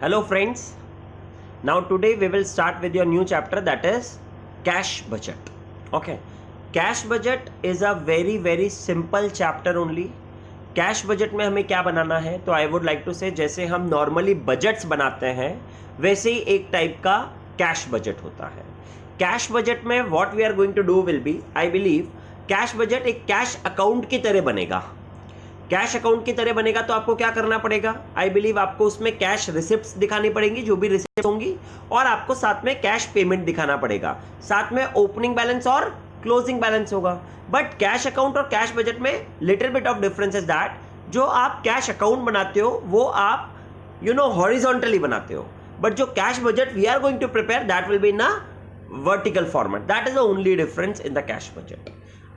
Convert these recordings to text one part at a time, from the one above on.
Hello friends, now today we will start with your new chapter, that is cash budget. Okay, cash budget is a very simple chapter only. Cash budget में हमें क्या बनाना है, तो I would like to से जैसे हम normally budgets बनाते हैं वैसे ही एक टाइप का कैश बजट होता है. कैश बजट में what we are going to do will be, I believe cash budget एक कैश अकाउंट की तरह बनेगा. कैश अकाउंट की तरह बनेगा तो आपको क्या करना पड़ेगा, आई बिलीव आपको उसमें कैश रिसिप्ट्स दिखानी पड़ेंगी, जो भी रिसिप्ट होंगी, और आपको साथ में कैश पेमेंट दिखाना पड़ेगा. साथ में ओपनिंग बैलेंस और क्लोजिंग बैलेंस होगा. बट कैश अकाउंट और कैश बजट में little bit of difference is that जो आप कैश अकाउंट बनाते हो वो आप हॉरिजॉन्टली बनाते हो, बट जो cash budget we are going to prepare that will be in a vertical format. That is the only difference in the cash budget.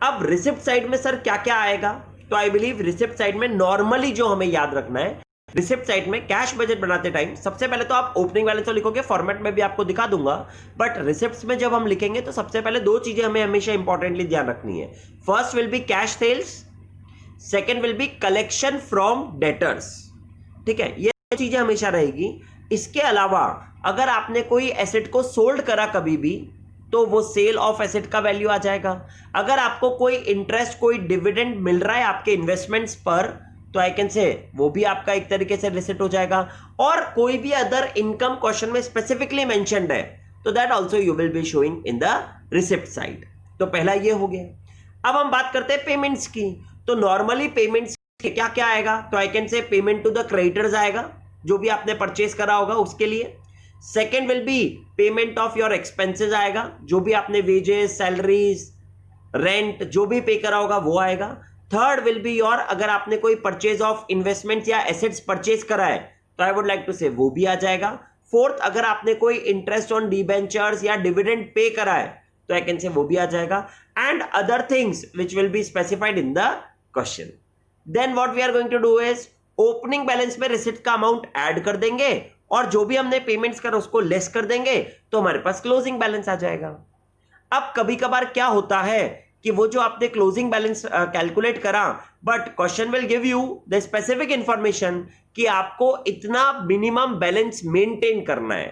अब रिसिप्ट साइड में सर क्या क्या आएगा, तो आई बिलीव रिसिप्ट साइड में normally जो हमें याद रखना है, रिसिप्ट साइड में कैश बजट बनाते टाइम सबसे पहले तो आप ओपनिंग बैलेंस तो लिखोगे, फॉर्मेट में भी आपको दिखा दूंगा, बट रिसिप्ट्स में जब हम लिखेंगे तो सबसे पहले दो चीजें हमें हमेशा इंपॉर्टेंटली ध्यान रखनी है. First will be cash sales, second will be collection from debtors. ठीक है, ये चीजें हमेशा रहेगी. इसके अलावा अगर आपने कोई एसेट को सोल्ड करा कभी भी तो वो सेल ऑफ एसेट का वैल्यू आ जाएगा. अगर आपको कोई इंटरेस्ट कोई डिविडेंड मिल रहा है आपके इन्वेस्टमेंट्स पर तो आई कैन से वो भी आपका एक तरीके से रिसिप्ट हो जाएगा. और कोई भी अदर इनकम क्वेश्चन में स्पेसिफिकली मेंशन्ड है तो that also you will be showing in the receipt side. तो पहला ये हो गया. अब हम बात करते हैं पेमेंट्स की. तो नॉर्मली पेमेंट्स क्या क्या आएगा, तो I can say payment to the creditors आएगा, जो भी आपने परचेज करा होगा उसके लिए. Second will be payment of your expenses आएगा, जो भी आपने वेजेस सैलरीज रेंट जो भी पे करा होगा वो आएगा. थर्ड विल बी योर, अगर आपने कोई परचेज ऑफ इन्वेस्टमेंट या एसेट्स परचेज करा है तो आई वुड लाइक टू से वो भी आ जाएगा. फोर्थ, अगर आपने कोई इंटरेस्ट ऑन डिबेंचर्स या डिविडेंड पे करा है तो आई कैन से वो भी आ जाएगा. And other things which will be specified in the question. Then what we are going to do is opening balance में रिसिप्ट का अमाउंट ऐड कर देंगे और जो भी हमने पेमेंट्स करा उसको लेस कर देंगे तो हमारे पास क्लोजिंग बैलेंस आ जाएगा. अब कभी कभार क्या होता है कि वो जो आपने क्लोजिंग बैलेंस कैलकुलेट करा, but question will give you the specific information कि आपको इतना मिनिमम बैलेंस मेंटेन करना है.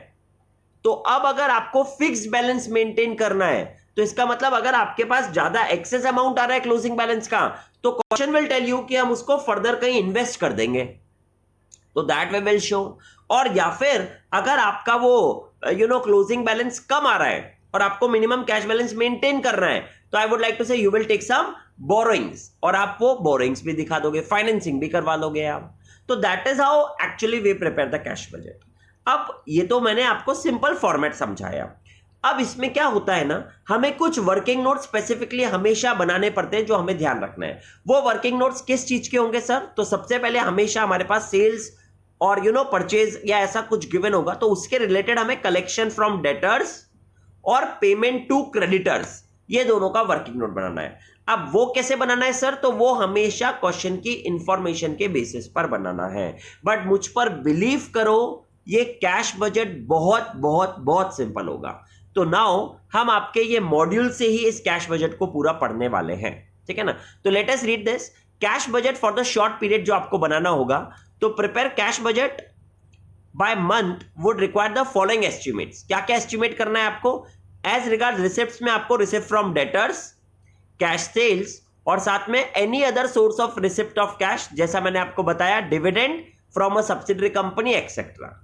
तो अब अगर आपको फिक्स बैलेंस मेंटेन करना है तो इसका मतलब अगर आपके पास ज्यादा एक्सेस अमाउंट आ रहा है क्लोजिंग बैलेंस का तो क्वेश्चन विल टेल यू कि हम उसको फर्दर कहीं इन्वेस्ट कर देंगे, तो दैट वे विल शो. और या फिर अगर आपका वो क्लोजिंग बैलेंस कम आ रहा है और आपको मिनिमम कैश बैलेंस मेंटेन करना है तो I would like to say you will take some borrowings, और आप वो बोरोइंग्स भी दिखा दोगे, फाइनेंसिंग भी करवा लोगे आप. तो that is how actually we prepare the cash budget. अब ये तो मैंने आपको सिंपल फॉर्मेट समझाया. अब इसमें क्या होता है ना, हमें कुछ वर्किंग नोट स्पेसिफिकली हमेशा बनाने पड़ते हैं जो हमें ध्यान रखना है. वो वर्किंग नोट्स किस चीज के होंगे सर, तो सबसे पहले हमेशा हमारे पास सेल्स और परचेज या ऐसा कुछ गिवन होगा तो उसके रिलेटेड हमें कलेक्शन फ्रॉम डेटर्स और पेमेंट टू क्रेडिटर्स, ये दोनों का वर्किंग नोट बनाना है. अब वो कैसे बनाना है सर, तो वो हमेशा क्वेश्चन की इंफॉर्मेशन के बेसिस पर बनाना है. बट मुझ पर बिलीव करो ये कैश बजट बहुत बहुत बहुत सिंपल होगा. तो नाउ हम आपके ये मॉड्यूल से ही इस कैश बजट को पूरा पढ़ने वाले हैं, ठीक है ना. तो let us read this. Cash budget for the short period जो आपको बनाना होगा, तो prepare cash budget by month would require the following estimates. क्या क्या एस्टिमेट करना है आपको, एज रिगार्ड रिसिप्ट्स में आपको receipt from debtors, cash sales और साथ में any other source of receipt of cash, जैसा मैंने आपको बताया dividend from a subsidiary company etcetera.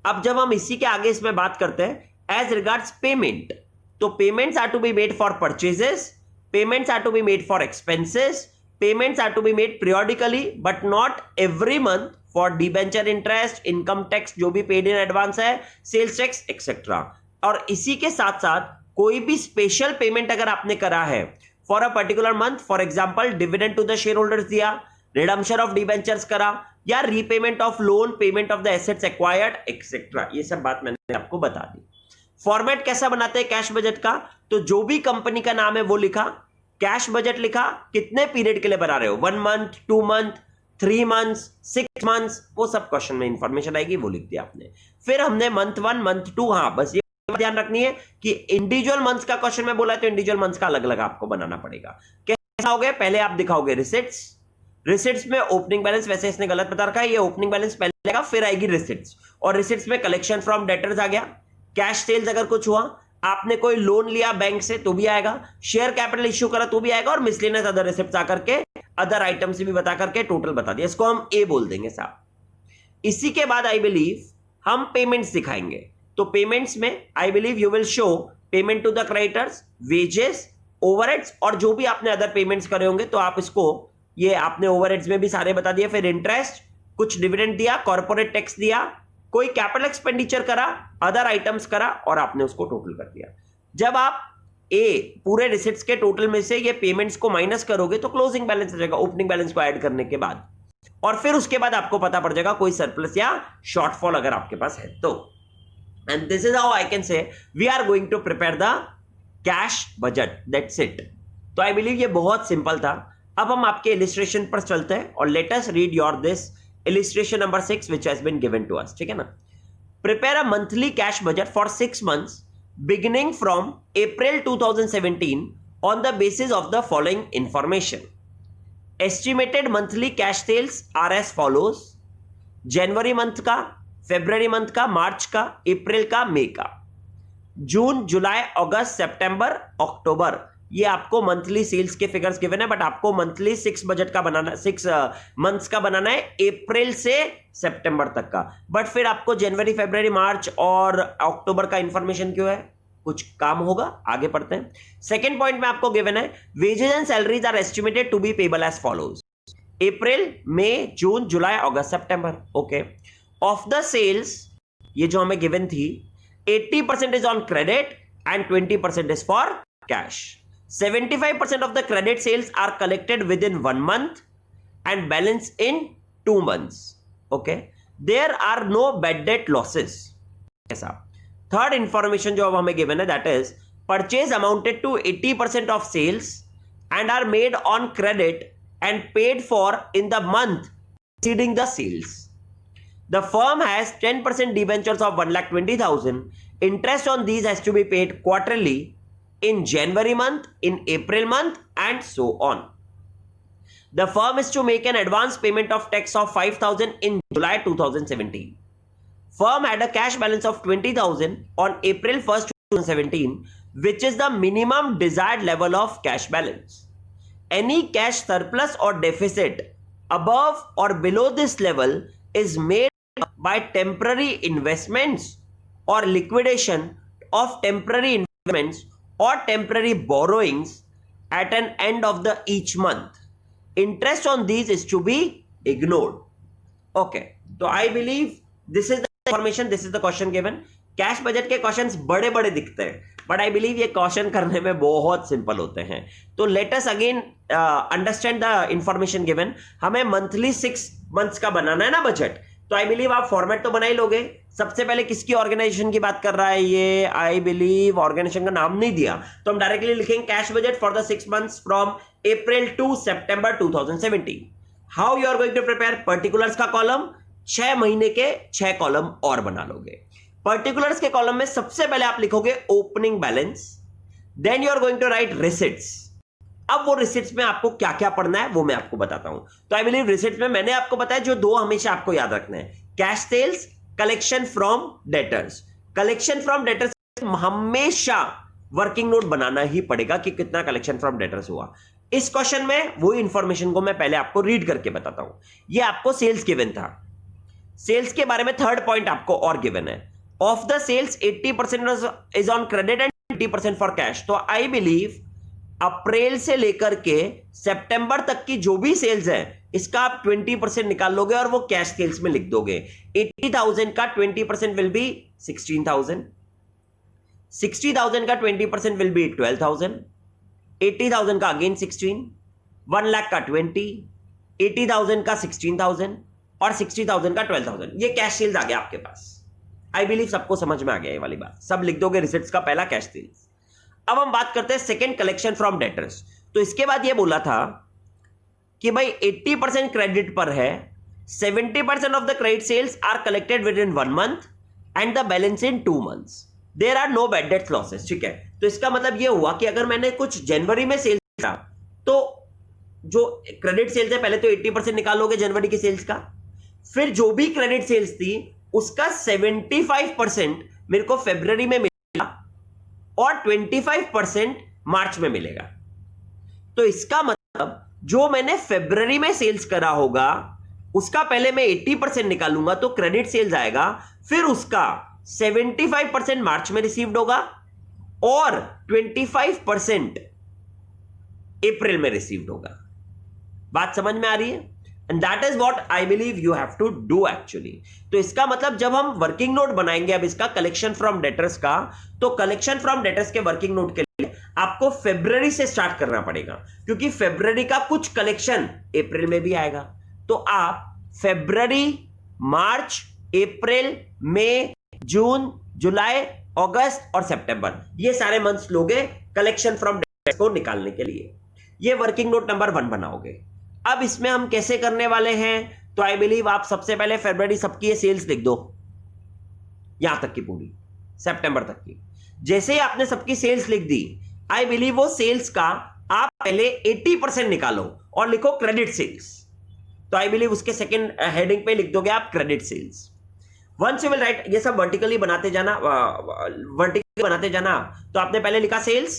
अब जब हम इसी के आगे इसमें बात करते हैं एज रिगार्ड्स पेमेंट, तो payments are to be made for purchases, payments are to be made for expenses, payments are to be made periodically but not every month for debenture interest, income tax जो भी paid in advance है, sales tax etc. और इसी के साथ साथ कोई भी स्पेशल पेमेंट अगर आपने करा है for a particular month, for example dividend to the share holders दिया, रिडम्पशन ऑफ डिबेंचर्स करा, या repayment of loan, payment of the assets acquired etcetera, ये सब बात मैंने आपको बता दी. फॉर्मेट कैसा बनाते हैं कैश बजट का, तो जो भी कंपनी का नाम है वो लिखा, कैश बजट लिखा, कितने पीरियड के लिए बना रहे हो, 1 मंथ 2 मंथ 3 मंथ्स 6 मंथ्स, वो सब क्वेश्चन में इंफॉर्मेशन आएगी, वो लिख दिया आपने. फिर हमने मंथ 1 मंथ 2, हाँ बस ये ध्यान रखनी है कि इंडिविजुअल मंथ्स का क्वेश्चन में बोला है तो इंडिविजुअल मंथ्स का अलग अलग आपको बनाना पड़ेगा. कैसा हो गया, पहले आप दिखाओगे रिसिप्ट्स में ओपनिंग बैलेंस, वैसे इसने गलत बता रखा है, ये ओपनिंग बैलेंस पहले चलेगा, फिर आएगी रिसिट्स, और रिसिट्स में कलेक्शन फ्रॉम डेटर्स आ गया, कैश सेल्स अगर कुछ हुआ, आपने कोई लोन लिया बैंक से तो भी आएगा, शेयर कैपिटल इश्यू करा तो भी आएगा, और मिसलेनियस अदर रिसिप्ट्स आकर के अदर आइटम से भी बता करके टोटल बता दिया। इसको हम ए बोल देंगे साहब। इसी के बाद आई बिलीव हम पेमेंट्स दिखाएंगे। तो पेमेंट्स में I believe you will show payment to the creditors, wages, overheads, और जो भी आपने अदर पेमेंट्स करे होंगे तो आप इसको, ये आपने ओवरहेड्स में भी सारे बता दिए, फिर इंटरेस्ट, कुछ डिविडेंड दिया, कॉर्पोरेट टैक्स दिया, कोई कैपिटल एक्सपेंडिचर करा, अदर आइटम्स करा, और आपने उसको टोटल कर दिया। जब आप पूरे रिसिट्स के टोटल में से ये पेमेंट्स को माइनस करोगे तो क्लोजिंग बैलेंस आ जाएगा, ओपनिंग बैलेंस को ऐड करने के बाद, और फिर उसके बाद आपको पता पड़ जाएगा कोई सरप्लस या शॉर्टफॉल अगर आपके पास है तो। And this is how I can say we are going to prepare the cash budget, that's it. तो आई बिलीव ये बहुत सिंपल था। अब हम आपके इलिस्ट्रेशन पर चलते हैं, और let us read your this illustration number 6 which has been given to us, ठीक है ना। Prepare a monthly cash budget for 6 months beginning from April 2017 on the basis of the following information. Estimated monthly cash sales are as follows: January month का, फरवरी month का, मार्च का, अप्रैल का, मई का, जून, July, August, सितंबर, अक्टूबर, ये आपको मंथली सेल्स के figures given है, but आपको मंथली 6 बजट का बनाना, 6 मंथ्स का बनाना है, अप्रैल से सितंबर तक का। बट फिर आपको जनवरी, फरवरी, मार्च और अक्टूबर का इंफॉर्मेशन क्यों है? कुछ काम होगा, आगे पढ़ते हैं। सेकेंड पॉइंट में आपको गिवन है wages and salaries are estimated to be payable as follows: April, May, June, July, August, September. Okay, of the sales, ये जो हमें गिवन थी, 80% is on credit and 20% is for cash. 75% of the credit sales are collected within 1 month and balance in 2 months. Okay, there are no bad debt losses. ऐसा third information जो अब हमें given है, that is purchase amounted to 80% of sales and are made on credit and paid for in the month preceding the sales. The firm has 10% debentures of 1,20,000. Interest on these has to be paid quarterly in January month, in April month, and so on. The firm is to make an advance payment of tax of 5,000 in July 2017. Firm had a cash balance of 20,000 on April 1st, 2017, which is the minimum desired level of cash balance. Any cash surplus or deficit above or below this level is made by temporary investments or liquidation of temporary investments or temporary borrowings at an end of the each month. Interest on these is to be ignored. Okay, so I believe this is the information, this is the question given. Cash budget के questions बड़े बड़े दिखते हैं, but I believe ये question करने में बहुत simple होते हैं। तो let us again understand the information given. हमें मंथली 6 मंथ्स का बनाना है ना बजट, तो आई बिलीव आप फॉर्मेट तो बना ही लोगे। सबसे पहले किसकी ऑर्गेनाइजेशन की बात कर रहा है ये? आई बिलीव ऑर्गेनाइजेशन का नाम नहीं दिया, तो हम डायरेक्टली लिखेंगे cash budget for the 6 months from April to September 2017। How you are going to prepare? Particulars का कॉलम 6 महीने के 6 कॉलम और बना लोगे। पर्टिकुलर्स के कॉलम में सबसे पहले आप लिखोगे opening balance, then you are going to write receipts. अब वो रिसिट्स में आपको क्या क्या पढ़ना है वो मैं आपको बताता हूं। तो आई बिलीव रिसिट्स में मैंने आपको बताया जो 2 हमेशा आपको याद रखना है, cash sales, collection from debtors. Collection from debtors हमेशा वर्किंग नोट बनाना ही पड़ेगा कि कितना कलेक्शन फ्रॉम डेटर्स हुआ। इस क्वेश्चन में वही इंफॉर्मेशन को मैं पहले आपको रीड करके बताता हूं। ये आपको सेल्स गिवन था, सेल्स के बारे में थर्ड पॉइंट आपको और गिवन है। Of the sales 80% is on credit and 20% for cash. तो आई बिलीव अप्रैल से लेकर के सितंबर तक की जो भी सेल्स है इसका आप 20% निकाल लोगे और वो कैश सेल्स में लिख दोगे। 80,000 का 20% विल बी 16,000, 60,000 का 20% विल बी 12,000, 80,000 का अगेन 16, 1 लाख का 20, 80,000 का 16,000 और 60,000 का 12,000। ये कैश सेल्स आ गया आपके पास। आई बिलीव सबको समझ में आ गया ये वाली बात। सब लिख दोगे रिसिट्स का पहला कैश सेल्स। अब हम बात करते हैं सेकंड, कलेक्शन फ्रॉम डेटर्स। तो इसके बाद ये बोला था कि भाई 80% क्रेडिट पर है, 70% of the credit sales are collected within 1 month and the balance in 2 months. There are no bad debt losses. ठीक है, तो इसका मतलब ये हुआ कि अगर मैंने कुछ जनवरी में सेल्स किया तो जो क्रेडिट सेल्स है पहले तो 80% निकालोगे जनवरी की सेल्स का, फिर जो भी क्रेडिट सेल्स थी उसका 75% मेरे को फरवरी में मिलेगा और 25% मार्च में मिलेगा। तो इसका मतलब जो मैंने फरवरी में सेल्स करा होगा उसका पहले मैं 80% निकालूंगा तो क्रेडिट सेल्स आएगा, फिर उसका 75% मार्च में रिसीव्ड होगा और 25% अप्रैल में रिसीव्ड होगा। बात समझ में आ रही है? And that is what I believe you have to do actually. तो इसका मतलब जब हम वर्किंग नोट बनाएंगे अब इसका कलेक्शन फ्रॉम डेटर्स का, तो कलेक्शन फ्रॉम डेटर्स के वर्किंग नोट के लिए आपको फरवरी से स्टार्ट करना पड़ेगा, क्योंकि फरवरी का कुछ कलेक्शन अप्रैल में भी आएगा। तो आप फरवरी, मार्च, अप्रैल, मई, जून, जुलाई, अगस्त और सितंबर, ये सारे मंथ्स लोगे कलेक्शन फ्रॉम डेटर्स को निकालने के लिए। ये वर्किंग नोट नंबर 1 बनाओगे। अब इसमें हम कैसे करने वाले हैं, तो आई बिलीव आप सबसे पहले फरवरी सबकी ये सेल्स लिख दो, यहां तक की पूरी सितंबर तक की। जैसे ही आपने सबकी सेल्स लिख दी, आई बिलीव वो सेल्स का आप पहले 80% निकालो और लिखो क्रेडिट सेल्स। तो आई बिलीव उसके सेकंड हेडिंग पे लिख दोगे आप credit sales. Once you will write, ये सब वर्टिकली बनाते जाना, वर्टिकली बनाते जाना। तो आपने पहले लिखा सेल्स,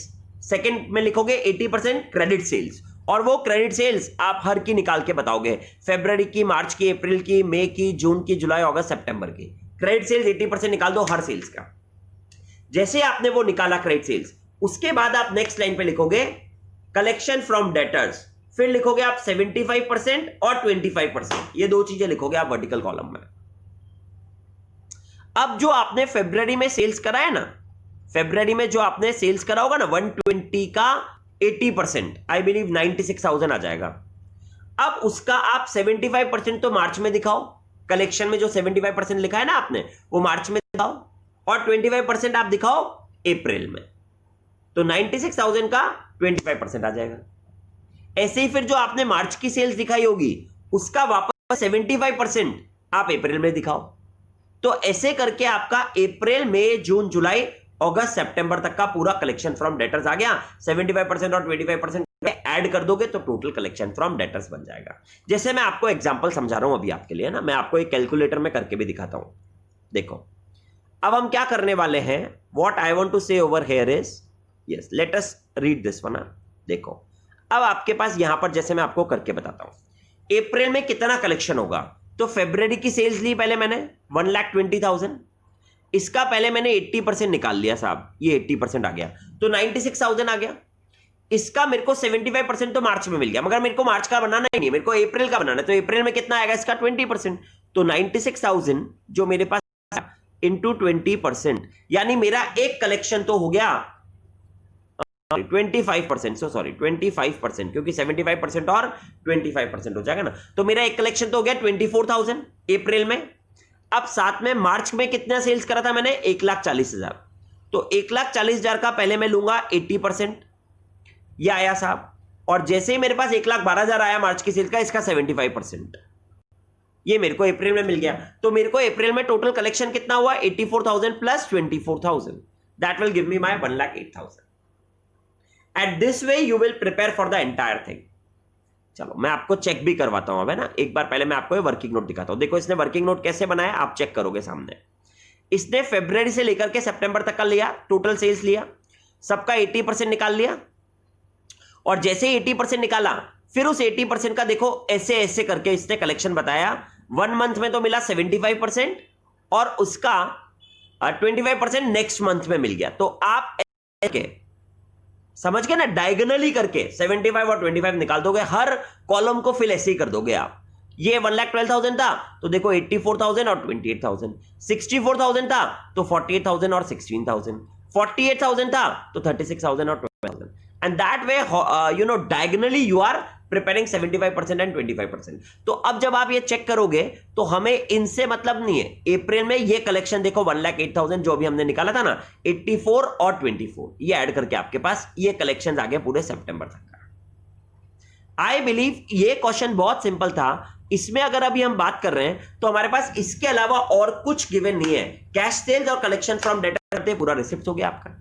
सेकंड में लिखोगे 80% क्रेडिट सेल्स, और वो क्रेडिट सेल्स आप हर की निकाल के बताओगे, फरवरी की, मार्च की, अप्रैल की, मई की, जून की, जुलाई, अगस्त, सितंबर की। क्रेडिट सेल्स 80% निकाल दो हर सेल्स का। जैसे आपने वो निकाला क्रेडिट सेल्स, उसके बाद आप नेक्स्ट लाइन पे लिखोगे कलेक्शन फ्रॉम डेटर्स, फिर लिखोगे आप 75% और 25%, ये दो चीजें लिखोगे आप वर्टिकल कॉलम में। अब जो आपने फरवरी में सेल्स करा है ना, फरवरी में जो आपने सेल्स करा होगा ना 120 का 80%, आई बिलीव 96,000 आ जाएगा। अब उसका आप 75% तो मार्च में दिखाओ, कलेक्शन में जो 75% लिखा है ना आपने वो मार्च में दिखाओ, और 25% आप दिखाओ अप्रैल में। तो 96,000 का 25% आ जाएगा। ऐसे ही फिर जो आपने मार्च की सेल्स दिखाई होगी उसका वापस 75% आप अप्रैल में दिखाओ। तो ऐसे करके आपका अप्रैल, मई, जून, जुलाई, अगस्त, सितंबर तक का पूरा कलेक्शन फ्रॉम डेटर्स आ गया। 75% और 25% ऐड कर दोगे तो टोटल कलेक्शन फ्रॉम डेटर्स बन जाएगा। जैसे मैं आपको एग्जांपल समझा रहा हूं अभी आपके लिए ना, मैं आपको एक कैलकुलेटर में करके भी दिखाता हूं। देखो अब हम क्या करने वाले हैं, व्हाट आई वांट टू से over here is, yes let us read this one. देखो अब आपके पास यहां पर जैसे मैं आपको करके बताता हूं, अप्रैल में कितना कलेक्शन होगा। तो फरवरी की सेल्स ली पहले मैंने 1,20,000, इसका पहले मैंने 80% निकाल लिया साहब, ये 80% आ गया तो 96,000 आ गया। इसका मेरे को 75% तो मार्च में मिल गया, मगर मेरे को मार्च का बनाना ही नहीं, मेरे को अप्रैल का बनाना है। तो अप्रैल में कितना आएगा इसका 20%, तो 96,000 जो मेरे पास इंटू 20%, यानी मेरा एक कलेक्शन तो हो गया 25%, सो सॉरी 25%, क्योंकि 75% और 25% हो जाएगा ना। तो मेरा एक कलेक्शन तो हो गया 24,000 अप्रैल में। अब साथ में मार्च में कितना सेल्स करा था मैंने, 1,40,000। तो 1,40,000 का पहले मैं लूंगा 80%, ये आया साहब। और जैसे ही मेरे पास 1,12,000 आया मार्च की सेल्स का, इसका 75%, ये मेरे को अप्रैल में मिल गया। तो मेरे को अप्रैल में टोटल कलेक्शन कितना हुआ, 84,000 plus 24,000, that will give me my 1,08,000। At this way you will prepare for the entire thing. चलो मैं आपको चेक भी करवाता हूं, है ना। एक बार पहले मैं आपको ये वर्किंग नोट दिखाता हूं। देखो इसने वर्किंग नोट कैसे बनाया, आप चेक करोगे सामने। इसने फरवरी से लेकर के सितंबर तक का लिया, टोटल सेल्स लिया, सबका 80% निकाल लिया, और जैसे ही 80% निकाला फिर उस 80% का देखो ऐसे ऐसे करके इसने कलेक्शन बताया। 1 मंथ में तो मिला 75% और उसका 25% नेक्स्ट मंथ में मिल गया। तो आप समझ गए ना, डायगोनली करके 75 और 25 निकाल दोगे, हर कॉलम को फिल ऐसे ही कर दोगे आप। ये 1,12,000 था तो देखो 84,000 और 28,000, 64,000 था तो 48,000 और 16,000, 48,000 था तो 36,000 और 12,000, and that way you know diagonally you are preparing 75% and 25%। तो अब जब आप ये चेक करोगे तो हमें इनसे मतलब नहीं है। अप्रैल में ये कलेक्शन देखो 1,08,000 जो भी हमने निकाला था ना, 84 और 24, ये ऐड करके आपके पास ये कलेक्शन आ गए पूरे सितंबर तक का। आई बिलीव ये क्वेश्चन बहुत सिंपल था। इसमें अगर अभी हम बात कर रहे हैं तो हमारे पास इसके अलावा और कुछ गिवन नहीं है। कैश सेल्स और कलेक्शन फ्रॉम डेटा करते पूरा रिसिप्ट हो गया आपका।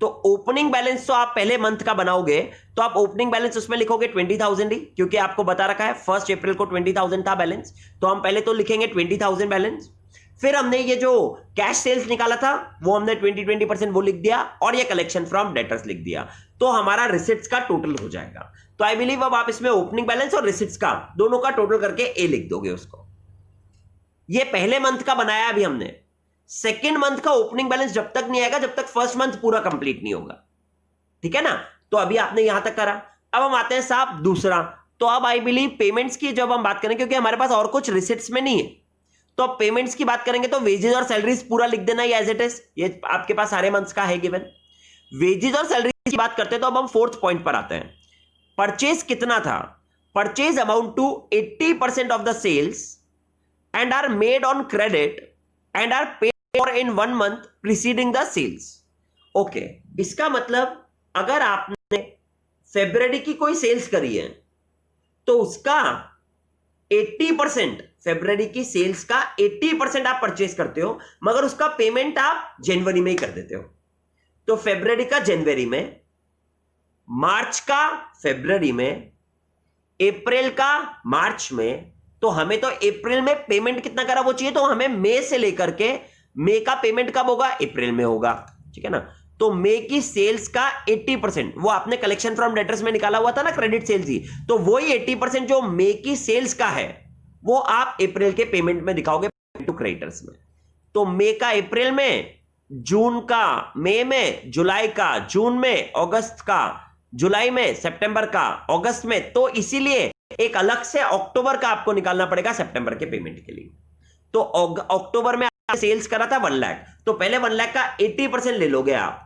तो ओपनिंग बैलेंस तो आप पहले मंथ का बनाओगे तो आप ओपनिंग बैलेंस उसमें लिखोगे 20,000 ही, क्योंकि आपको बता रखा है 1 अप्रैल को 20,000 था बैलेंस, तो हम पहले तो लिखेंगे 20,000 बैलेंस। फिर हमने ये जो कैश सेल्स निकाला था वो हमने 20% वो लिख दिया, और ये कलेक्शन फ्रॉम डेटर्स लिख दिया, तो हमारा रिसिप्ट्स का टोटल हो जाएगा। तो आई बिलीव अब आप इसमें ओपनिंग बैलेंस और रिसिप्ट्स का दोनों का टोटल करके ए लिख दोगे उसको। ये पहले मंथ का बनाया अभी हमने। सेकेंड मंथ का ओपनिंग बैलेंस जब तक नहीं आएगा जब तक फर्स्ट मंथ पूरा कंप्लीट नहीं होगा, ठीक है ना। तो अभी आपने यहां तक करा, अब हम आते हैं साहब दूसरा। तो अब आई बिलीव पेमेंट्स की जब हम बात करें, क्योंकि हमारे पास और कुछ रिसिप्ट्स में नहीं है, तो अब पेमेंट्स की बात करेंगे तो वेजेस और सैलरीज पूरा लिख देना एज इट इज, ये आपके पास सारे मंथ्स का है गिवन। वेजेस और सैलरीज की बात करते हैं तो अब हम फोर्थ पॉइंट पर आते हैं। परचेज कितना था? Purchase amount to 80% of the sales and are made on credit and are paid for in 1 month preceding the sales. Okay, इसका मतलब अगर आपने फरवरी की कोई सेल्स करी है तो उसका 80%, फरवरी की सेल्स का 80% आप परचेज करते हो, मगर उसका पेमेंट आप जनवरी में ही कर देते हो। तो फरवरी का जनवरी में, मार्च का फरवरी में, अप्रैल का मार्च में, तो हमें तो अप्रैल में पेमेंट कितना करा वो चाहिए, तो हमें मई से लेकर के मई का पेमेंट कब होगा? अप्रैल में होगा, ठीक है ना। तो मई की सेल्स का 80%, वो आपने कलेक्शन फ्रॉम डेटर्स में निकाला हुआ था ना क्रेडिट सेल्स ही, तो वही 80% जो मई की सेल्स का है वो आप अप्रैल के पेमेंट में दिखाओगे टू क्रेडिटर्स में। तो मई का अप्रैल में, जून का मई में, जुलाई का जून में, अगस्त का जुलाई में, सितंबर का अगस्त में, तो इसीलिए एक अलग से अक्टूबर का आपको निकालना पड़ेगा सितंबर के पेमेंट के लिए। तो अक्टूबर में सेल्स करा था 1 लाख, तो पहले 1 लाख का 80% ले लोगे आप,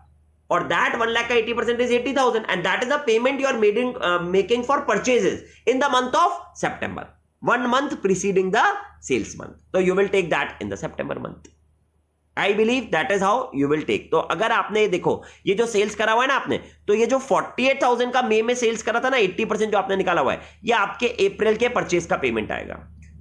और दैट 1 लाख का 80% is 80,000 and that is the payment you are making for purchases in the month of September, 1 month preceding the sales month. So you will take that in the September month. I believe that is how you will take. तो अगर आपने देखो ये जो sales करा हुआ है ना आपने, तो ये जो 48,000 का मई में सेल्स करा था ना, 80% जो आपने निकाला हुआ है, ये आपके अप्रैल के परचेज का पेमेंट आएगा।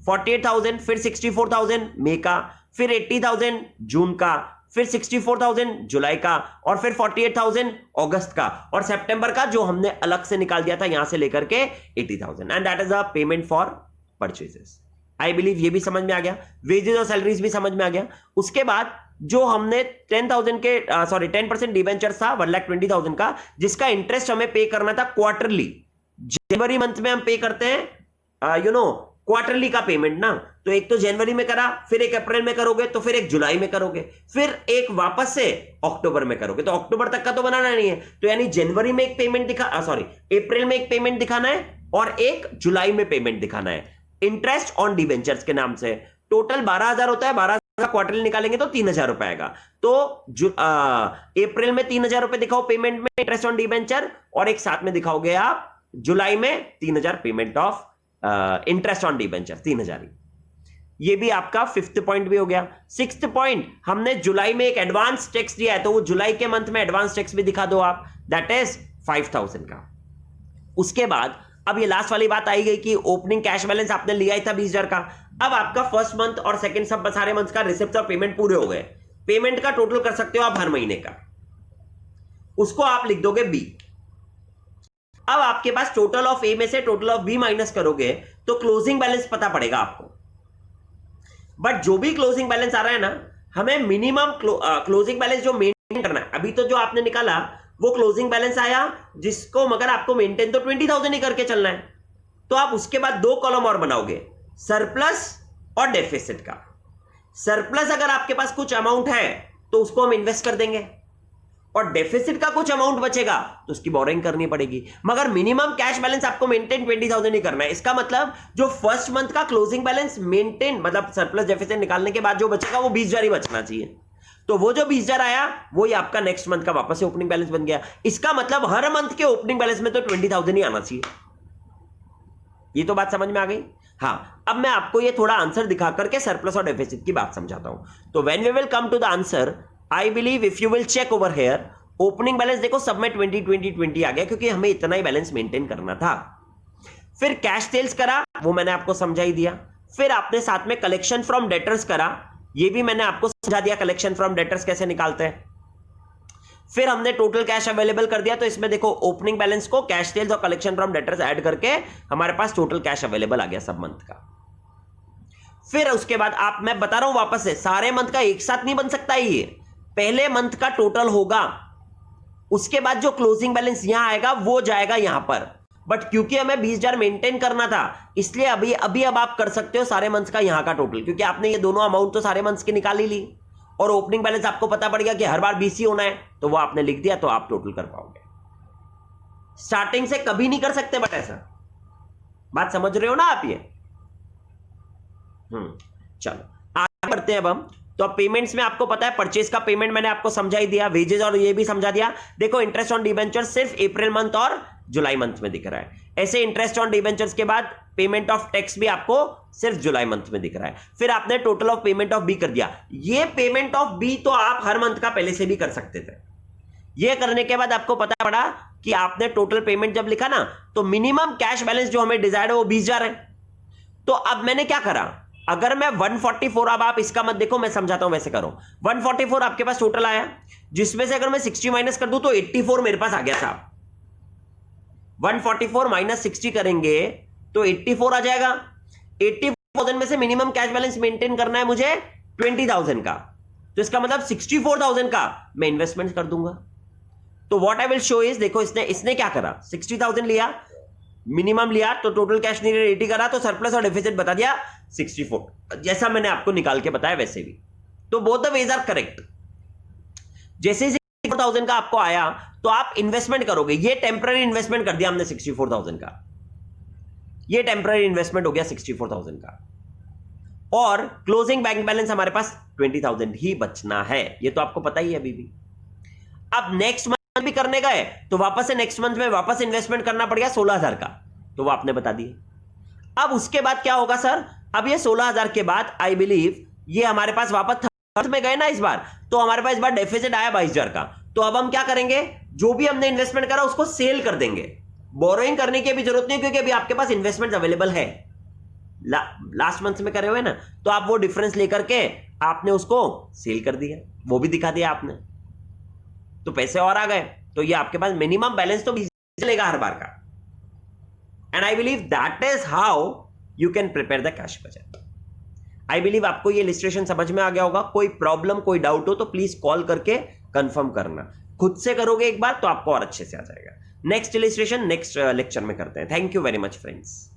48,000, फिर 64,000 मई का, फिर 80,000 जून का, फिर 64,000 जुलाई का, और फिर 48,000 अगस्त का, और सितंबर का जो हमने अलग से निकाल दिया था यहां से लेकर के 80,000, and that is a payment for purchases. I believe ये भी समझ में आ गया, वेजेस और सैलरीज भी समझ में आ गया। उसके बाद जो हमने 10% डिबेंचर्स था 1,20,000 का, जिसका इंटरेस्ट हमें पे करना था क्वार्टरली, जनवरी मंथ में हम पे करते हैं क्वार्टरली का पेमेंट ना, तो एक तो जनवरी में करा, फिर एक अप्रैल में करोगे, तो फिर एक जुलाई में करोगे, फिर एक वापस से अक्टूबर में करोगे, तो अक्टूबर तक का तो बनाना नहीं है, तो यानी जनवरी में एक पेमेंट अप्रैल में एक पेमेंट दिखाना है और एक जुलाई में पेमेंट दिखाना है, इंटरेस्ट ऑन डिबेंचर्स के नाम से। टोटल 12,000 होता है, 12,000 क्वार्टरली निकालेंगे तो 3,000 रुपए आएगा। तो अप्रैल में 3,000 रुपए दिखाओ पेमेंट में इंटरेस्ट ऑन डिबेंचर, और एक साथ में दिखाओगे आप जुलाई में 3,000 payment of interest on debenture, 3,000 ही। ये भी आपका 5th पॉइंट भी हो गया। 6th पॉइंट, हमने जुलाई में एक एडवांस टैक्स दिया है, तो वो जुलाई के मंथ में एडवांस टैक्स भी दिखा दो आप, दैट इज 5,000 का। उसके बाद अब ये लास्ट वाली बात आई गई कि ओपनिंग कैश बैलेंस आपने लिया ही था 20,000 का। अब आपका फर्स्ट मंथ और सेकंड सब सारे मंथ का रिसिप्ट और पेमेंट पूरे हो गए, पेमेंट का टोटल कर सकते हो आप हर महीने का, उसको आप लिख दोगे बी। अब आपके पास टोटल ऑफ ए में से टोटल ऑफ बी माइनस करोगे तो क्लोजिंग बैलेंस पता पड़ेगा आपको। बट जो भी क्लोजिंग बैलेंस आ रहा है ना, हमें मिनिमम क्लोजिंग बैलेंस जो मेंटेन करना है, अभी तो जो आपने निकाला वो क्लोजिंग बैलेंस आया, जिसको मगर आपको मेंटेन तो 20,000 ही करके चलना है, तो आप उसके बाद 2 कॉलम और बनाओगे, सरप्लस और डेफिसिट का। सरप्लस अगर आपके पास कुछ अमाउंट है तो उसको हम इन्वेस्ट कर देंगे, और डेफिसिट का कुछ अमाउंट बचेगा तो उसकी बोरिंग करनी पड़ेगी, मगर मिनिमम कैश बैलेंस आपको मेंटेन 20,000 ही करना है। इसका मतलब जो फर्स्ट मंथ का क्लोजिंग बैलेंस मेंटेन, मतलब सरप्लस डेफिसिट निकालने के बाद जो बचेगा वो 20,000 ही बचना चाहिए। तो वो जो 20,000 आया वही आपका नेक्स्ट मंथ का वापस से ओपनिंग बैलेंस बन गया। इसका मतलब हर मंथ के ओपनिंग बैलेंस में तो 20,000 ही आना चाहिए। ये तो बात समझ में आ गई। हाँ, अब मैं आपको ये थोड़ा आंसर दिखा करके सरप्लस और डेफिसिट की बात समझाता हूं। तो when we will come to the answer, I believe if you will check over here, opening balance देखो सब में 20 आ गया, क्योंकि हमें इतना ही बैलेंस मेंटेन करना था। फिर कैश सेल्स करा, वो मैंने आपको समझा ही दिया। फिर आपने साथ में कलेक्शन फ्रॉम डेटर्स करा, ये भी मैंने आपको समझा दिया कलेक्शन फ्रॉम डेटर्स कैसे निकालते हैं। फिर हमने टोटल कैश अवेलेबल कर दिया, तो इसमें देखो ओपनिंग बैलेंस को कैश सेल्स और कलेक्शन फ्रॉम डेटर्स ऐड करके हमारे पास टोटल कैश अवेलेबल आ गया सब मंथ का। फिर उसके बाद मैं बता रहा हूं वापस से, सारे मंथ का एक साथ नहीं बन सकता ये, पहले मंथ का टोटल होगा, उसके बाद जो क्लोजिंग बैलेंस यहां आएगा वो जाएगा यहां पर। बट क्योंकि हमें 20,000 मेंटेन करना था, इसलिए अभी अब आप कर सकते हो सारे मंथ्स का यहां का टोटल, क्योंकि आपने ये दोनों अमाउंट तो सारे मंथ्स की निकाल ही ली, और ओपनिंग बैलेंस आपको पता पड़ गया कि हर बार 20 ही होना है, तो वो आपने लिख दिया, तो आप टोटल कर पाओगे। स्टार्टिंग से कभी नहीं कर सकते, बट ऐसा बात समझ रहे हो ना आप ये? चलो आगे बढ़ते हैं अब हम। तो अब पेमेंट्स में आपको पता है परचेज का पेमेंट मैंने आपको समझा ही दिया, वेजेस और ये भी समझा दिया। देखो इंटरेस्ट ऑन डिबेंचर सिर्फ अप्रैल मंथ और जुलाई मंथ में दिख रहा है, ऐसे इंटरेस्ट ऑन डिबेंचर्स के बाद पेमेंट ऑफ टैक्स भी आपको सिर्फ जुलाई मंथ में दिख रहा है। फिर आपने टोटल ऑफ पेमेंट ऑफ बी कर दिया। ये पेमेंट ऑफ बी तो आप हर मंथ का पहले से भी कर सकते थे। ये करने के बाद आपको पता पड़ा कि आपने टोटल पेमेंट जब लिखा ना, तो मिनिमम कैश बैलेंस जो हमें डिजायर्ड है वो 20,000 है। तो अब मैंने क्या करा, अगर मैं 144, अब आप इसका मत देखो, मैं समझाता हूं वैसे करो। 144 आपके पास टोटल आया, जिसमें से अगर मैं 60 माइनस कर दूं तो 84 मेरे पास आ गया साहब। 144 माइनस 60 करेंगे तो 84 आ जाएगा। 84,000 में से मिनिमम कैश बैलेंस मेंटेन करना है मुझे 20,000 का, तो इसका मतलब 64,000 का मैं इन्वेस्टमेंट कर दूंगा। तो what I will show is, देखो इसने क्या करा, 60,000 लिया, मिनिमम लिया, तो टोटल कैश नीडेड 80 करा, तो सरप्लस और डेफिसिट बता दिया 64, जैसा मैंने आपको निकाल के बताया वैसे भी। तो both the wage are correct. जैसे ही 64,000 का आपको आया तो आप इन्वेस्टमेंट करोगे, ये टेम्पररी इन्वेस्टमेंट कर दिया हमने 64,000 का, ये टेम्पररी इन्वेस्टमेंट हो गया 64,000 का, और क्लोजिंग बैंक बैलेंस हमारे पास 20,000 ही बचना है, ये तो आपको पता ही है अभी भी। अब नेक्स्ट मंथ भी करने गए तो वापस से नेक्स्ट मंथ में वापस इन्वेस्टमेंट करना पड़ गया 16,000 का, तो वो आपने बता दिया। अब उसके बाद क्या होगा सर, अब ये 16,000 के बाद आई बिलीव ये हमारे पास वापस थर्ड में गए ना इस बार, तो हमारे पास इस बार डेफिसिट आया 22,000 का। तो अब हम क्या करेंगे, जो भी हमने इन्वेस्टमेंट करा उसको सेल कर देंगे, बोरोइंग करने की भी जरूरत नहीं, क्योंकि अभी आपके पास इन्वेस्टमेंट अवेलेबल है, लास्ट मंथ में करे हुए ना, तो आप वो डिफरेंस लेकर के आपने उसको सेल कर दिया, वो भी दिखा दिया आपने, तो पैसे और आ गए। तो ये आपके पास मिनिमम बैलेंस तो चलेगा हर बार का, and I believe that is how you can prepare the cash budget. I believe आपको ये इलस्ट्रेशन समझ में आ गया होगा। कोई प्रॉब्लम कोई डाउट हो तो प्लीज कॉल करके कंफर्म करना, खुद से करोगे एक बार तो आपको और अच्छे से आ जाएगा। नेक्स्ट इलस्ट्रेशन नेक्स्ट लेक्चर में करते हैं। Thank you very much friends.